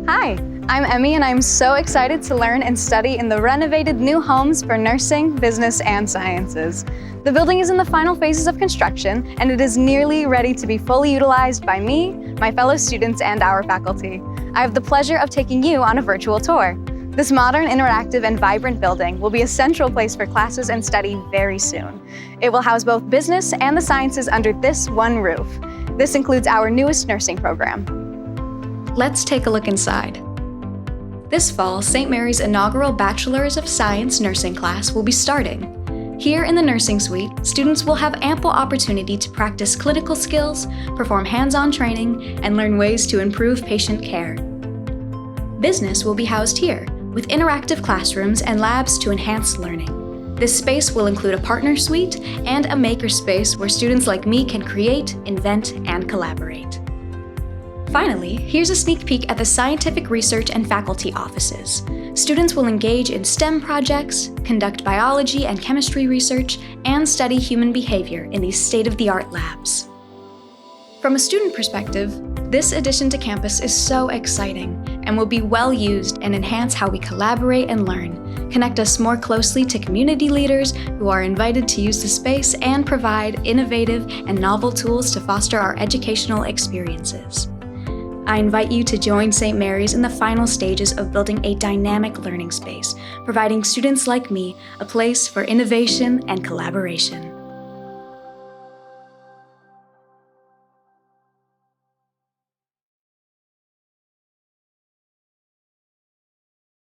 Hi, I'm Emmy and I'm so excited to learn and study in the renovated new homes for nursing, business, and sciences. The building is in the final phases of construction and it is nearly ready to be fully utilized by me, my fellow students, and our faculty. I have the pleasure of taking you on a virtual tour. This modern, interactive, and vibrant building will be a central place for classes and study very soon. It will house both business and the sciences under this one roof. This includes our newest nursing program. Let's take a look inside. This fall, St. Mary's inaugural Bachelor's of Science nursing class will be starting. Here in the nursing suite, students will have ample opportunity to practice clinical skills, perform hands-on training, and learn ways to improve patient care. Business will be housed here, with interactive classrooms and labs to enhance learning. This space will include a partner suite and a maker space where students like me can create, invent, and collaborate. Finally, here's a sneak peek at the scientific research and faculty offices. Students will engage in STEM projects, conduct biology and chemistry research, and study human behavior in these state-of-the-art labs. From a student perspective, this addition to campus is so exciting and will be well used and enhance how we collaborate and learn, connect us more closely to community leaders who are invited to use the space, and provide innovative and novel tools to foster our educational experiences. I invite you to join St. Mary's in the final stages of building a dynamic learning space, providing students like me a place for innovation and collaboration.